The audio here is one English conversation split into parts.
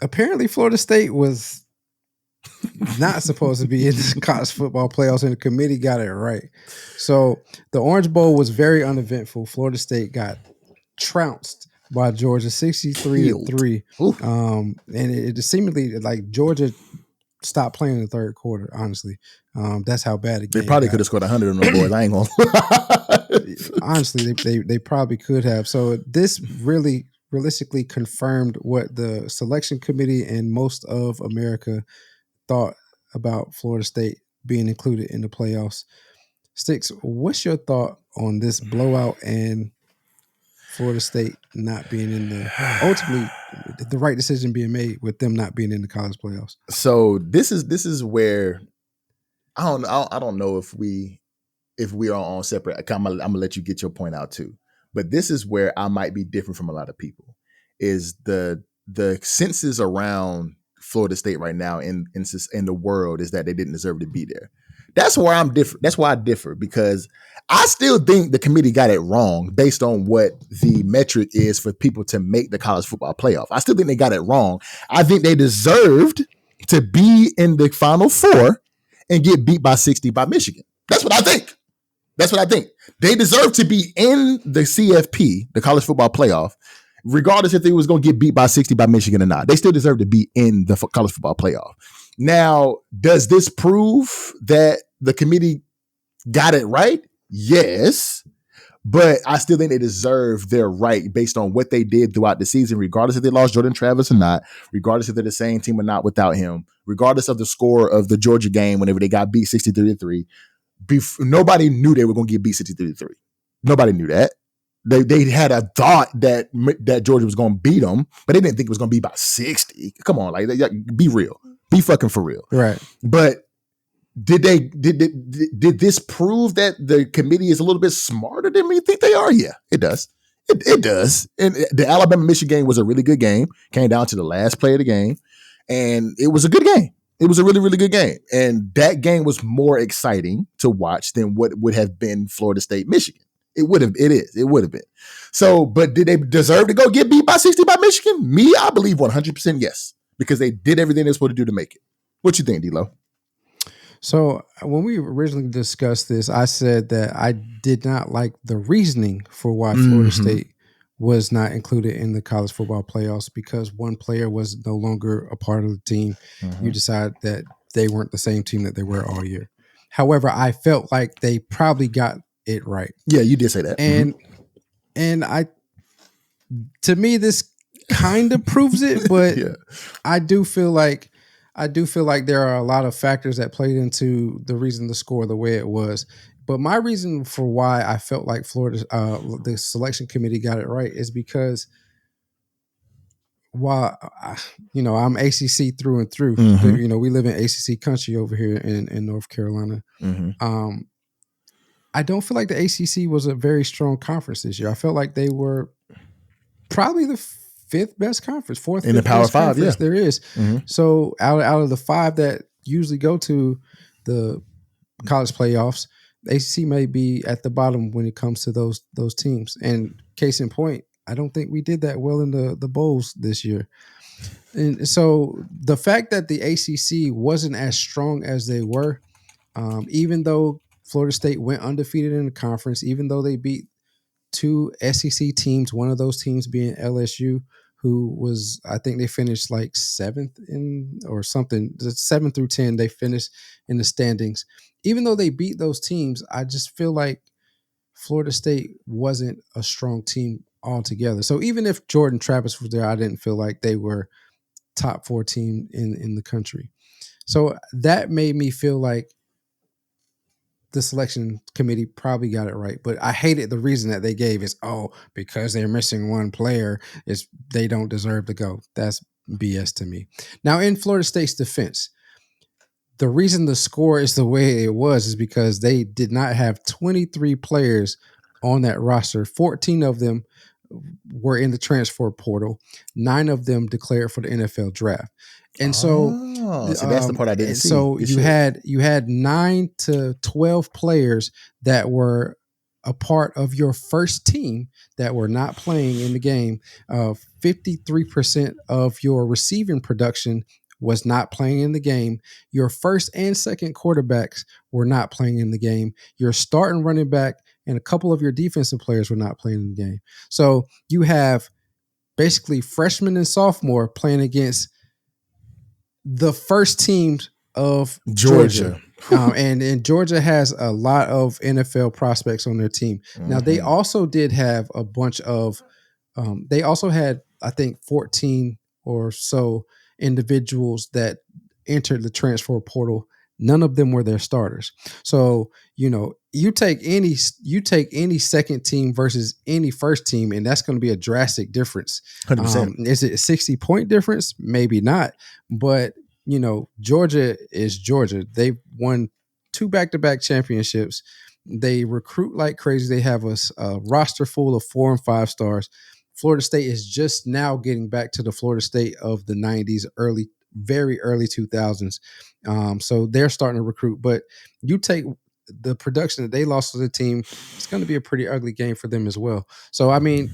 apparently Florida State was not supposed to be in the college football playoffs, and the committee got it right. So the Orange Bowl was very uneventful. Florida State got trounced by Georgia 63-3. And it seemingly like Georgia stopped playing in the third quarter, honestly. That's how bad it They probably could have scored 100 on the boys. I ain't gonna honestly, they probably could have. So this really realistically confirmed what the selection committee and most of America thought about Florida State being included in the playoffs. Sticks, what's your thought on this blowout and Florida State not being in the ultimately the right decision being made with them not being in the college playoffs? So this is where I don't know if we are on separate. I'm gonna let you get your point out too. But this is where I might be different from a lot of people. Is the consensus around Florida State right now in the world is that they didn't deserve to be there. That's where I'm different. That's why I differ, because I still think the committee got it wrong based on what the metric is for people to make the college football playoff. I still think they got it wrong. I think they deserved to be in the Final Four and get beat by 60 by Michigan. That's what I think. They deserve to be in the CFP, the college football playoff, regardless if they was going to get beat by 60 by Michigan or not. They still deserve to be in the college football playoff. Now, does this prove that the committee got it right? Yes. But I still think they deserve their right based on what they did throughout the season, regardless if they lost Jordan Travis or not, regardless if they're the same team or not without him, regardless of the score of the Georgia game whenever they got beat 63-3. Nobody knew they were going to get beat 63-3. Nobody knew that. They had a thought that Georgia was going to beat them, but they didn't think it was going to be by 60. Come on, like be real, be fucking for real, right? But did this prove that the committee is a little bit smarter than we think they are? Yeah, it does. It does. And the Alabama-Michigan game was a really good game. Came down to the last play of the game, and it was a good game. It was a really, really good game, and that game was more exciting to watch than what would have been Florida State-Michigan. It would have been. So, but did they deserve to go get beat by 60 by Michigan? Me, I believe 100% yes, because they did everything they're supposed to do to make it. What you think, D-Lo? So when we originally discussed this, I said that I did not like the reasoning for why Florida State was not included in the college football playoffs, because one player was no longer a part of the team. You decide that they weren't the same team that they were all year. However, I felt like they probably got it right. Yeah, you did say that. And to me, this kind of proves it, but yeah. I do feel like there are a lot of factors that played into the reason the score the way it was. But my reason for why I felt like the selection committee got it right is because while I'm ACC through and through, we live in ACC country over here in North Carolina. I don't feel like the ACC was a very strong conference this year. I felt like they were probably the fifth best conference, fourth in the Power Five. Yeah, there is. So out of the five that usually go to the college playoffs, the ACC may be at the bottom when it comes to those teams. And case in point, I don't think we did that well in the bowls this year. And so the fact that the ACC wasn't as strong as they were, even though Florida State went undefeated in the conference, even though they beat two SEC teams, one of those teams being LSU, who was, I think they finished like 7th or something, 7 through 10, they finished in the standings. Even though they beat those teams, I just feel like Florida State wasn't a strong team altogether. So even if Jordan Travis was there, I didn't feel like they were top 4 team in the country. So that made me feel like the selection committee probably got it right. But I hated the reason that they gave is, because they're missing one player, they don't deserve to go. That's BS to me. Now, in Florida State's defense, the reason the score is the way it was is because they did not have 23 players on that roster. 14 of them were in the transfer portal. 9 of them declared for the NFL draft. And so that's the part I didn't see. So you had 9 to 12 players that were a part of your first team that were not playing in the game. 53% of your receiving production was not playing in the game. Your first and second quarterbacks were not playing in the game. Your starting running back and a couple of your defensive players were not playing in the game. So you have basically freshmen and sophomore playing against the first teams of Georgia. And Georgia has a lot of NFL prospects on their team. Now, they also did have a bunch of, they also had, I think, 14 or so individuals that entered the transfer portal. None of them were their starters. So, you take any second team versus any first team, and that's going to be a drastic difference. 100%. Is it a 60-point difference? Maybe not. But, Georgia is Georgia. They've won 2 back-to-back championships. They recruit like crazy. They have a roster full of 4 and 5 stars. Florida State is just now getting back to the Florida State of the 90s, very early 2000s. So they're starting to recruit. But you take the production that they lost to the team, it's going to be a pretty ugly game for them as well. So, I mean,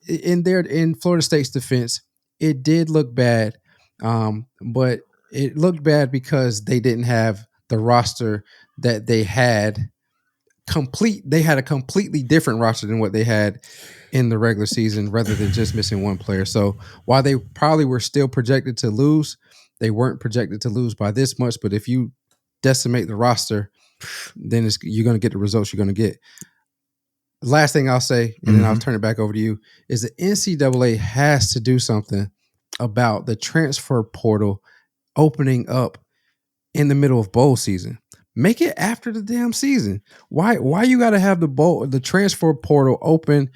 in Florida State's defense, it did look bad. But it looked bad because they didn't have the roster that they had They had a completely different roster than what they had in the regular season, rather than just missing one player. So while they probably were still projected to lose, they weren't projected to lose by this much. But if you decimate the roster, then you're going to get the results you're going to get. Last thing I'll say, and then I'll turn it back over to you, is the NCAA has to do something about the transfer portal opening up in the middle of bowl season. Make it after the damn season. Why you got to have the transfer portal open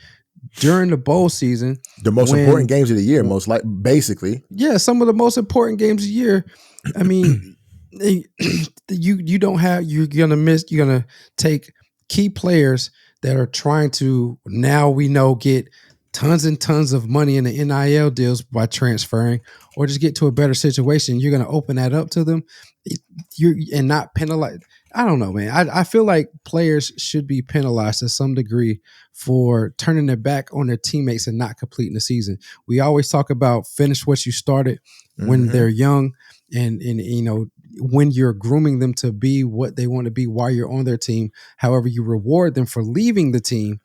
during the bowl season? The most important games of the year, basically. Yeah, some of the most important games of the year. I mean, you're gonna take key players that are trying to, now we know, get tons and tons of money in the NIL deals by transferring, or just get to a better situation. You're going to open that up to them and not penalize. I don't know, man. I feel like players should be penalized to some degree for turning their back on their teammates and not completing the season. We always talk about finish what you started when they're young, and when you're grooming them to be what they want to be while you're on their team. However, you reward them for leaving the team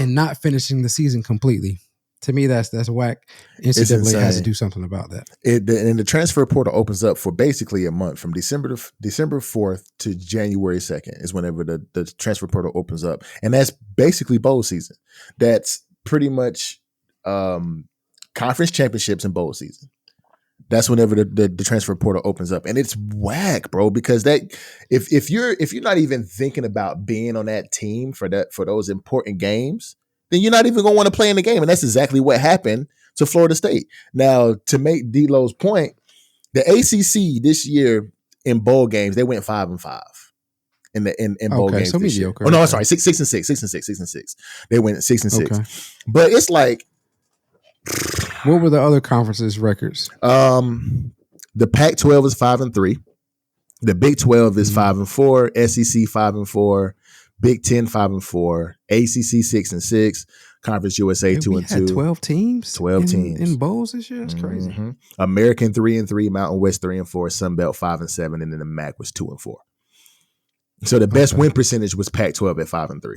and not finishing the season completely. To me, that's whack. NCAA has to do something about that. And the transfer portal opens up for basically a month, from December 4th to January 2nd is whenever the transfer portal opens up. And that's basically bowl season. That's pretty much conference championships and bowl season. That's whenever the transfer portal opens up. And it's whack, bro, because that if you're not even thinking about being on that team for those important games, then you're not even going to want to play in the game. And that's exactly what happened to Florida State. Now, to make D-Lo's point, the ACC this year in bowl games, they went 5-5 in bowl games. So this mediocre. Year. Oh no, I'm sorry, 6-6. They went 6-6. Okay. But it's like, what were the other conferences' records? The Pac-12 is 5-3. The Big 12 is 5-4. SEC 5-4. Big 10 5-4. ACC 6-6. Conference USA 2-2. 12 teams. 12 teams in bowls this year. That's crazy. American 3-3. Mountain West 3-4. Sun Belt 5-7, and then the MAC was 2-4. So the best win percentage was Pac-12 at 5-3.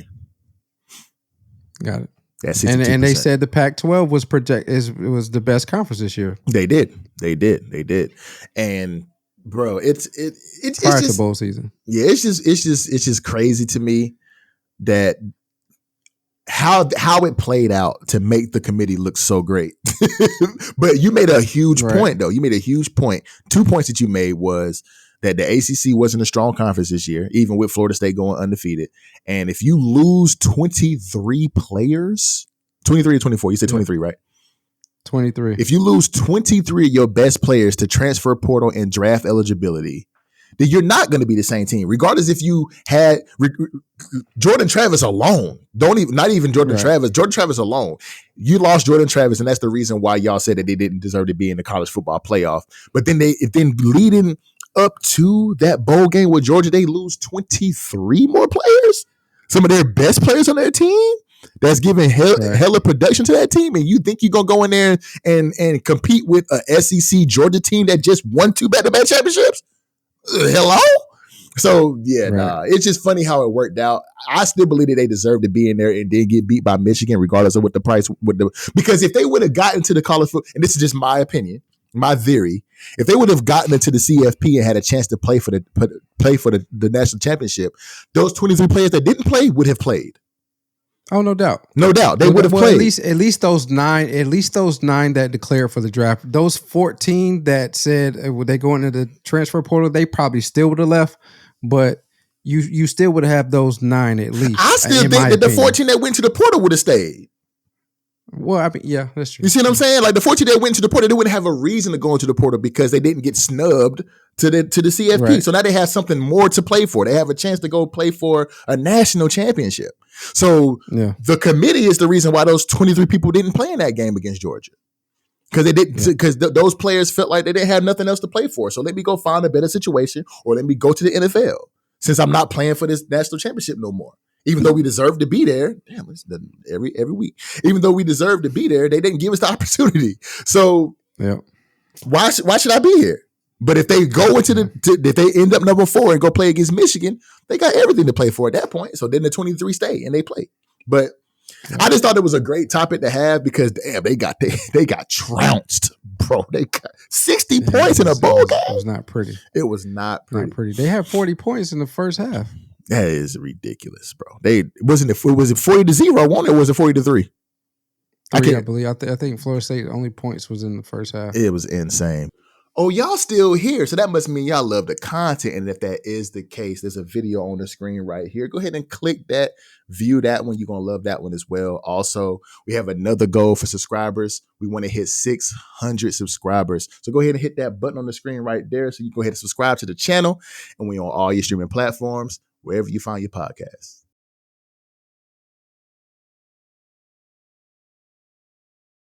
Got it. And they said the Pac-12 was the best conference this year. They did. And bro, it's prior just to bowl season. Yeah, it's just crazy to me that how it played out to make the committee look so great. But you made a huge point though. You made a huge point. 2 points that you made was that the ACC wasn't a strong conference this year, even with Florida State going undefeated. And if you lose 23 players, 23 or 24, you said 23, right? 23. If you lose 23 of your best players to transfer portal and draft eligibility, then you're not going to be the same team. Regardless if you had Jordan Travis alone, not even Jordan Travis, Jordan Travis alone. You lost Jordan Travis, and that's the reason why y'all said that they didn't deserve to be in the college football playoff. But then leading up to that bowl game with Georgia, they lose 23 more players. some of their best players on their team, that's giving hella production to that team, and you think you're gonna go in there and compete with a SEC Georgia team that just won 2 back-to-back championships? Hello? So it's just funny how it worked out. I still believe that they deserve to be in there and then get beat by Michigan, regardless of what the price would do. Because if they would have gotten to the college football, and this is just my opinion, my theory, if they would have gotten into the CFP and had a chance to play for the national championship, those 23 players that didn't play would have played. Oh, no doubt. No doubt. They would have played. At least those nine that declared for the draft. Those 14 that said would they go into the transfer portal, they probably still would have left, but you still would have those 9 at least. I still think that the 14 that went to the portal would have stayed. Well, I mean, yeah, that's true. You see what I'm saying? Like the 14 that went to the portal, they wouldn't have a reason to go into the portal because they didn't get snubbed to the CFP. Right. So now they have something more to play for. They have a chance to go play for a national championship. So the committee is the reason why those 23 people didn't play in that game against Georgia. Because they didn't, because those players felt like they didn't have nothing else to play for. So let me go find a better situation, or let me go to the NFL since I'm not playing for this national championship no more. Even though we deserve to be there, every week. Even though we deserve to be there, they didn't give us the opportunity. So why should I be here? But if they go into if they end up number 4 and go play against Michigan, they got everything to play for at that point. So then the 23 stay and they play. But I just thought it was a great topic to have because damn, they got trounced, bro. They got 60 points in a bowl game. It was not pretty. It was not pretty. They had 40 points in the first half. That is ridiculous, bro. Was it 40-0 one or was it 40-3? I believe. I think Florida State only points was in the first half. It was insane. Oh, y'all still here. So that must mean y'all love the content. And if that is the case, there's a video on the screen right here. Go ahead and click that, view that one. You're going to love that one as well. Also, we have another goal for subscribers. We want to hit 600 subscribers. So go ahead and hit that button on the screen right there. So you go ahead and subscribe to the channel. And we're on all your streaming platforms, wherever you find your podcasts.